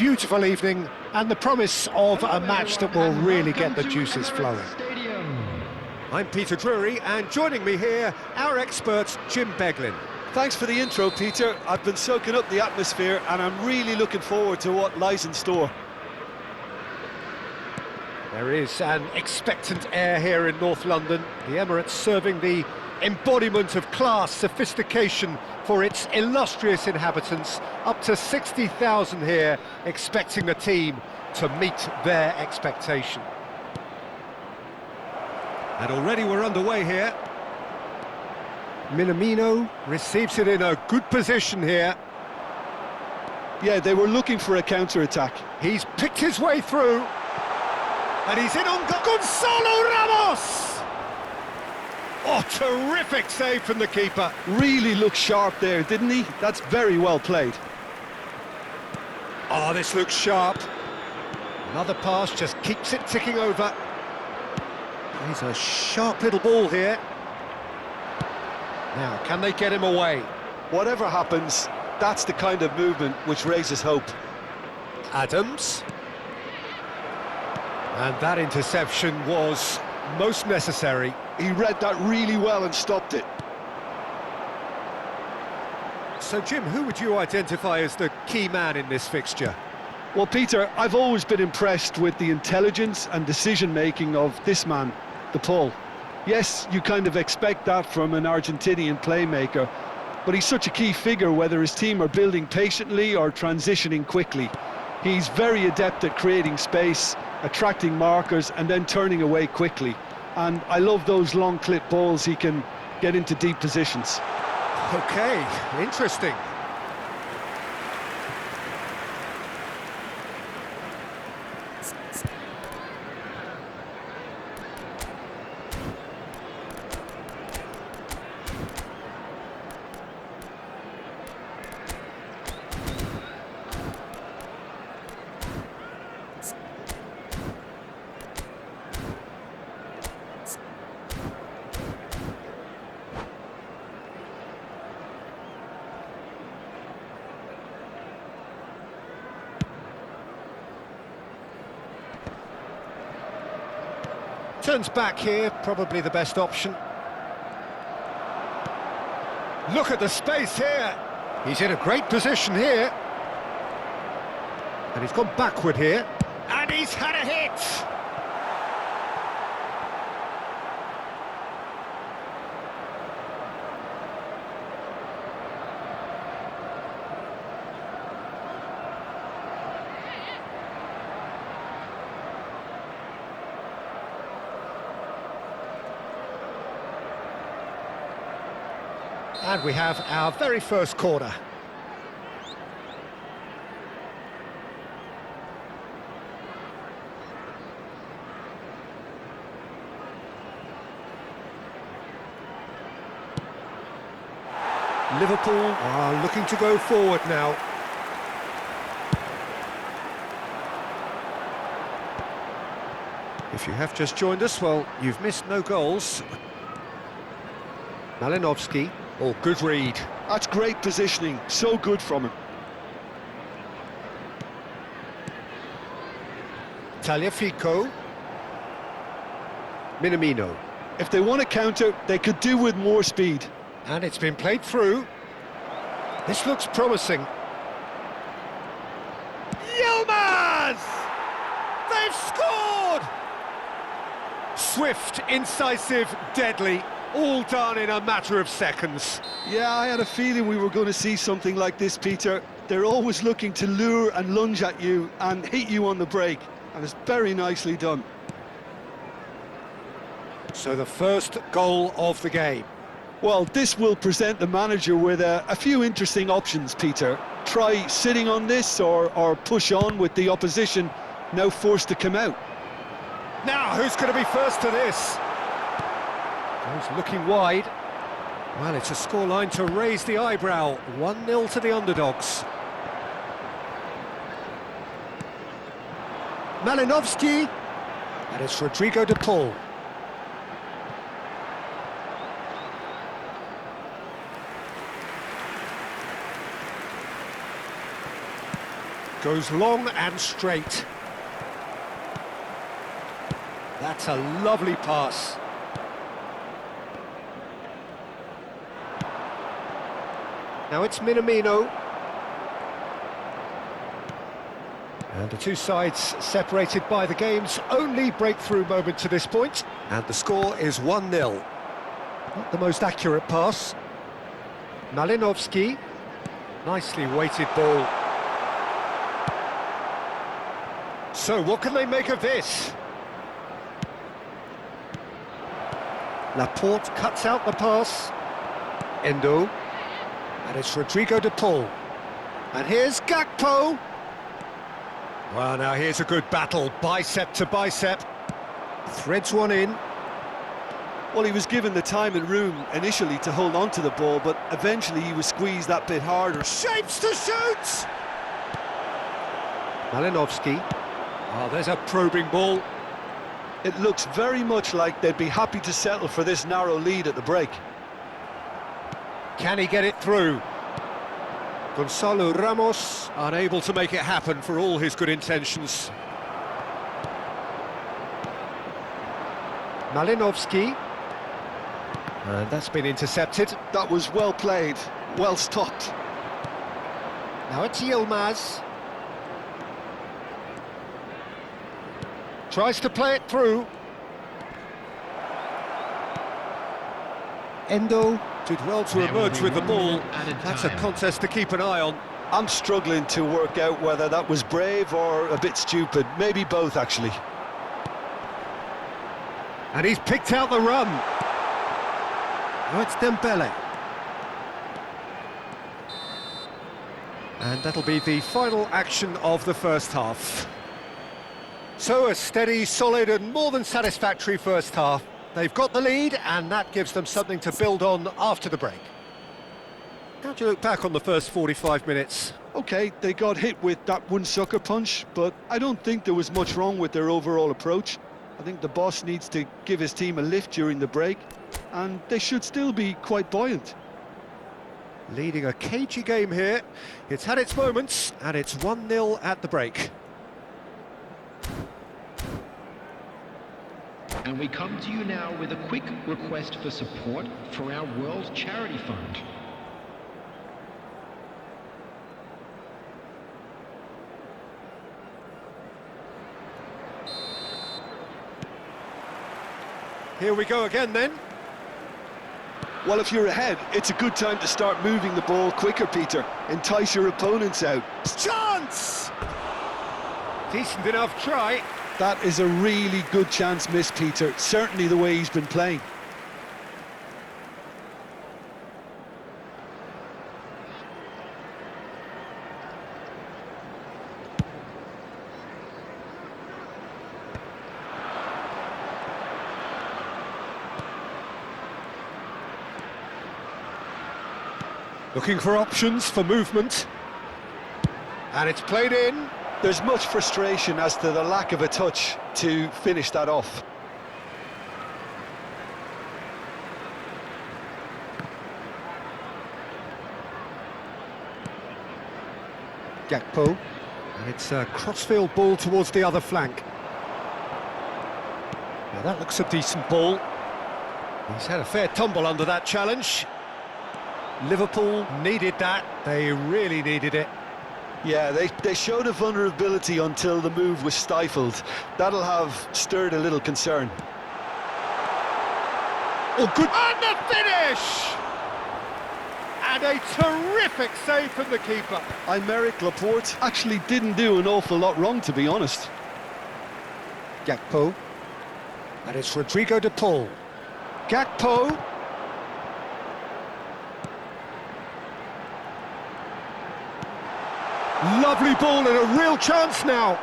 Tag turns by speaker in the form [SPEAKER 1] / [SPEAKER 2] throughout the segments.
[SPEAKER 1] beautiful evening and the promise of a match that will really get the juices flowing. I'm Peter Drury, and joining me here, our expert Jim Beglin.
[SPEAKER 2] Thanks for the intro, Peter. I've been soaking up the atmosphere and I'm really looking forward to what lies in store.
[SPEAKER 1] There is an expectant air here in North London. The Emirates serving the embodiment of class, sophistication for its illustrious inhabitants. Up to 60,000 here, expecting the team to meet their expectation. And already we're underway here. Minamino receives it in a good position here.
[SPEAKER 2] Yeah, they were looking for a counter-attack.
[SPEAKER 1] He's picked his way through. And he's in on Gonzalo Ramos! Oh, terrific save from the keeper.
[SPEAKER 2] Really looked sharp there, didn't he? That's very well played.
[SPEAKER 1] Oh, this looks sharp. Another pass just keeps it ticking over. He's a sharp little ball here. Now, can they get him away?
[SPEAKER 2] Whatever happens, that's the kind of movement which raises hope.
[SPEAKER 1] Adams. And that interception was most necessary.
[SPEAKER 2] He read that really well and stopped it.
[SPEAKER 1] So, Jim, who would you identify as the key man in this fixture?
[SPEAKER 2] Well, Peter, I've always been impressed with the intelligence and decision-making of this man, the Paul. Yes, you kind of expect that from an Argentinian playmaker, but he's such a key figure whether his team are building patiently or transitioning quickly. He's very adept at creating space, attracting markers and then turning away quickly. And I love those long clip balls he can get into deep positions.
[SPEAKER 1] Okay, interesting. Turns back here, probably the best option. Look at the space here. He's in a great position here. And he's gone backward here. And he's had a hit! And we have our very first corner. Liverpool are looking to go forward now. If you have just joined us, well, you've missed no goals. Malinovsky. Oh, good read.
[SPEAKER 2] That's great positioning, so good from him.
[SPEAKER 1] Tagliafico. Minamino.
[SPEAKER 2] If they want to counter, they could do with more speed.
[SPEAKER 1] And it's been played through. This looks promising. Yilmaz! They've scored! Swift, incisive, deadly. All done in a matter of seconds.
[SPEAKER 2] Yeah, I had a feeling we were going to see something like this, Peter. They're always looking to lure and lunge at you and hit you on the break, and it's very nicely done.
[SPEAKER 1] So the first goal of the game.
[SPEAKER 2] Well, this will present the manager with a few interesting options, Peter. Try sitting on this or push on with the opposition now forced to come out.
[SPEAKER 1] Now, who's going to be first to this? He's looking wide. Well, it's a scoreline to raise the eyebrow. 1-0 to the underdogs. Malinovsky. And it's Rodrigo de Paul. Goes long and straight. That's a lovely pass. Now it's Minamino. And the two sides separated by the game's only breakthrough moment to this point. And the score is 1-0. Not the most accurate pass. Malinovsky. Nicely weighted ball. So what can they make of this? Laporte cuts out the pass. Endo. And it's Rodrigo de Paul. And here's Gakpo. Well, now here's a good battle, bicep to bicep. Threads one in.
[SPEAKER 2] Well, he was given the time and room initially to hold on to the ball, but eventually he was squeezed that bit harder.
[SPEAKER 1] Shapes to shoot! Malinovsky. Oh, there's a probing ball.
[SPEAKER 2] It looks very much like they'd be happy to settle for this narrow lead at the break.
[SPEAKER 1] Can he get it through? Gonzalo Ramos unable to make it happen for all his good intentions. Malinovsky. And that's been intercepted.
[SPEAKER 2] That was well played, well stopped.
[SPEAKER 1] Now it's Yilmaz. Tries to play it through. Endo did well to emerge with the ball. That's a contest to keep an eye on.
[SPEAKER 2] I'm struggling to work out whether that was brave or a bit stupid. Maybe both, actually.
[SPEAKER 1] And he's picked out the run. Now it's Dembele. And that'll be the final action of the first half. So a steady, solid and more than satisfactory first half. They've got the lead and that gives them something to build on after the break. How do you look back on the first 45 minutes?
[SPEAKER 2] OK, they got hit with that one sucker punch, but I don't think there was much wrong with their overall approach. I think the boss needs to give his team a lift during the break, and they should still be quite buoyant.
[SPEAKER 1] Leading a cagey game here. It's had its moments, and it's 1-0 at the break.
[SPEAKER 3] And we come to you now with a quick request for support for our World Charity Fund.
[SPEAKER 1] Here we go again then.
[SPEAKER 2] Well, if you're ahead, it's a good time to start moving the ball quicker, Peter. Entice your opponents out.
[SPEAKER 1] Chance! Decent enough try.
[SPEAKER 2] That is a really good chance missed, Peter. Certainly the way he's been playing.
[SPEAKER 1] Looking for options for movement. And it's played in.
[SPEAKER 2] There's much frustration as to the lack of a touch to finish that off.
[SPEAKER 1] Gakpo. And it's a crossfield ball towards the other flank. Now that looks a decent ball. He's had a fair tumble under that challenge. Liverpool needed that. They really needed it.
[SPEAKER 2] Yeah, they showed a vulnerability until the move was stifled. That'll have stirred a little concern.
[SPEAKER 1] Oh, good. And the finish! And a terrific save from the keeper.
[SPEAKER 2] Aymeric Laporte actually didn't do an awful lot wrong, to be honest.
[SPEAKER 1] Gakpo. And it's Rodrigo de Paul. Gakpo. Lovely ball and a real chance now.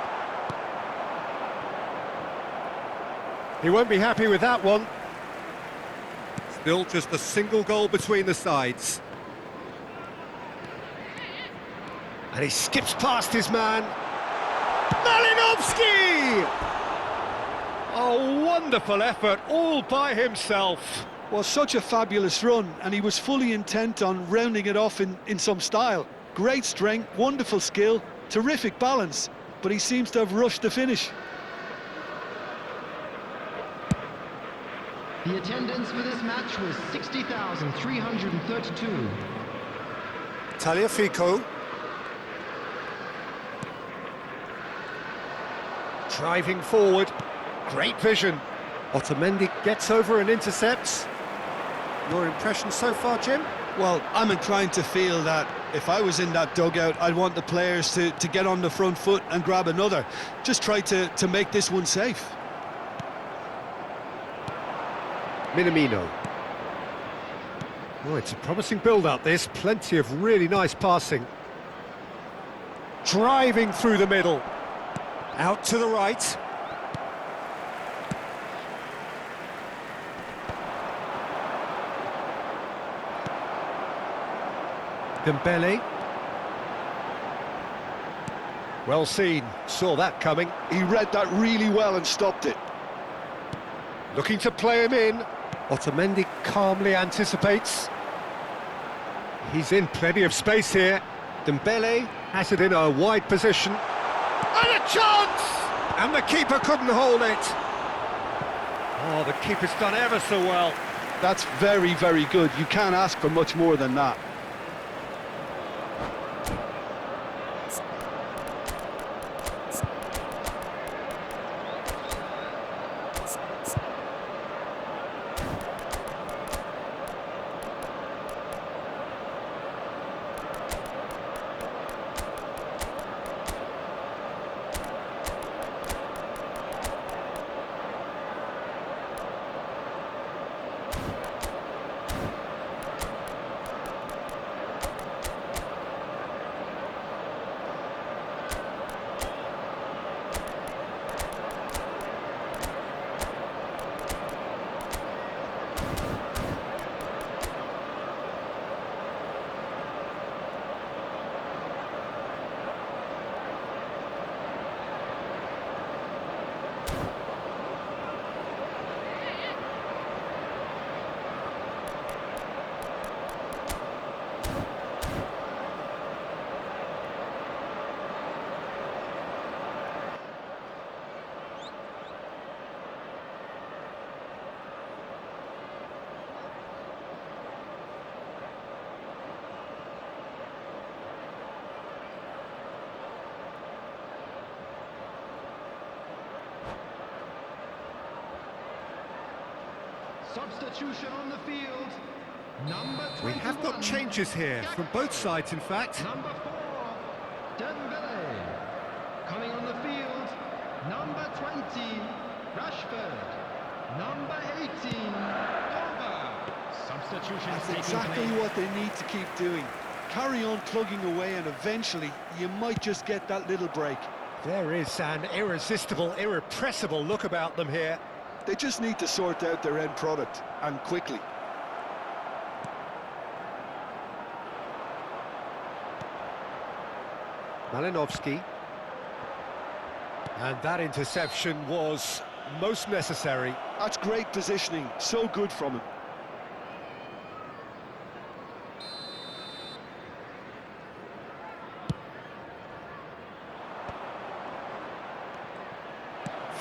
[SPEAKER 1] He won't be happy with that one. Still just a single goal between the sides. And he skips past his man. Malinovsky! A wonderful effort, all by himself.
[SPEAKER 2] Well, such a fabulous run, and he was fully intent on rounding it off in some style. Great strength, wonderful skill, Terrific balance, but he seems to have rushed the finish.
[SPEAKER 3] The attendance for this match was 60,332.
[SPEAKER 1] Tagliafico. Driving forward. Great vision. Otamendi gets over and intercepts. Your impression so far, Jim?
[SPEAKER 2] Well, I'm inclined to feel that if I was in that dugout, I'd want the players to get on the front foot and grab another. Just try to make this one safe.
[SPEAKER 1] Minamino. Oh, it's a promising build-up, this. Plenty of really nice passing. Driving through the middle. Out to the right. Dembele. Well seen, saw that coming.
[SPEAKER 2] He read that really well and stopped it.
[SPEAKER 1] Looking to play him in. Otamendi calmly anticipates. He's in plenty of space here. Dembele has it in a wide position. And a chance! And the keeper couldn't hold it. Oh, the keeper's done ever so well.
[SPEAKER 2] That's very, very good. You can't ask for much more than that.
[SPEAKER 3] Substitution on the field. Number 21.
[SPEAKER 1] We have got changes here, from both sides in fact.
[SPEAKER 3] Number 4, Dembele. Coming on the field, number 20, Rashford. Number 18, Over. Substitution
[SPEAKER 2] That's
[SPEAKER 3] taking
[SPEAKER 2] exactly
[SPEAKER 3] place.
[SPEAKER 2] what they need to keep doing. Carry on plugging away and eventually you might just get that little break.
[SPEAKER 1] There is an irresistible, irrepressible look about them here.
[SPEAKER 2] They just need to sort out their end product, and quickly.
[SPEAKER 1] Malinovsky. And that interception was most necessary.
[SPEAKER 2] That's great positioning, so good from him.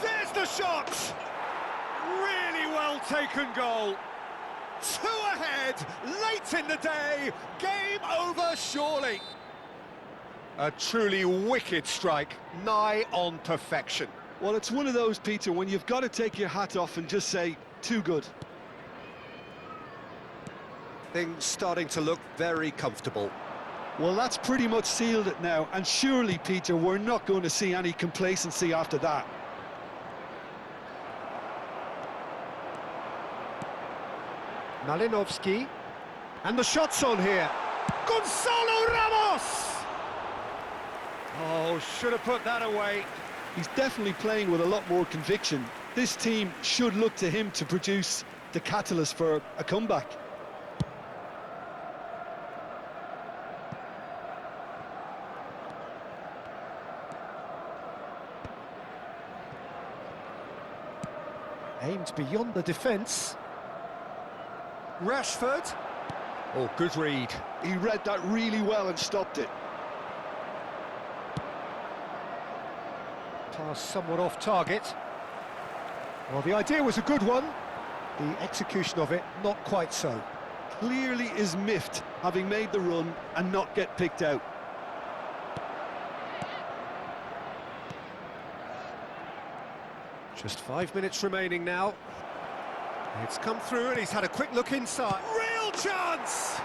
[SPEAKER 1] There's the shot! Really well taken goal. 2 ahead, late in the day, game over surely. A truly wicked strike, nigh on perfection.
[SPEAKER 2] Well, it's one of those, Peter, when you've got to take your hat off and just say, too good.
[SPEAKER 1] Things starting to look very comfortable.
[SPEAKER 2] Well, that's pretty much sealed it now, and surely, Peter, we're not going to see any complacency after that.
[SPEAKER 1] Malinovsky. And the shot's on here. Gonzalo Ramos! Oh, should have put that away.
[SPEAKER 2] He's definitely playing with a lot more conviction. This team should look to him to produce the catalyst for a comeback.
[SPEAKER 1] Aimed beyond the defence. Rashford. Oh, good read.
[SPEAKER 2] He read that really well and stopped it.
[SPEAKER 1] Pass somewhat off target. Well, the idea was a good one. The execution of it, not quite so.
[SPEAKER 2] Clearly is miffed, having made the run and not get picked out.
[SPEAKER 1] Just 5 minutes remaining now. It's come through and he's had a quick look inside. Real chance!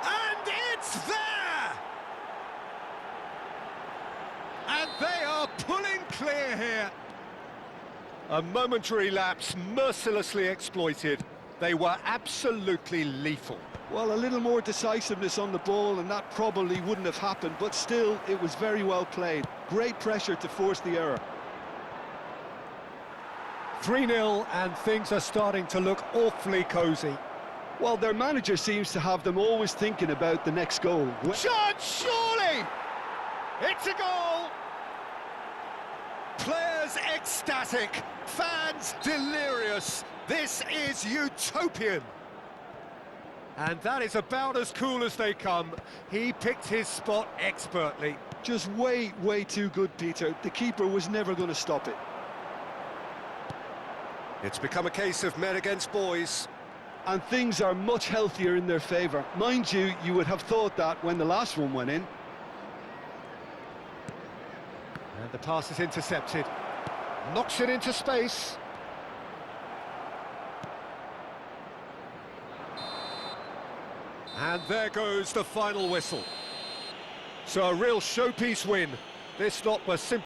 [SPEAKER 1] And it's there! And they are pulling clear here. A momentary lapse mercilessly exploited. They were absolutely lethal.
[SPEAKER 2] Well, a little more decisiveness on the ball and that probably wouldn't have happened, but still, it was very well played. Great pressure to force the error.
[SPEAKER 1] 3-0 and things are starting to look awfully cosy.
[SPEAKER 2] Well, their manager seems to have them always thinking about the next goal.
[SPEAKER 1] Shot, surely! It's a goal! Players ecstatic, fans delirious. This is utopian. And that is about as cool as they come. He picked his spot expertly.
[SPEAKER 2] Just way too good, Peter. The keeper was never going to stop it.
[SPEAKER 1] It's become a case of men against boys.
[SPEAKER 2] And things are much healthier in their favour. Mind you, you would have thought that when the last one went in.
[SPEAKER 1] And the pass is intercepted. Knocks it into space. And there goes the final whistle. So a real showpiece win. This lot was simply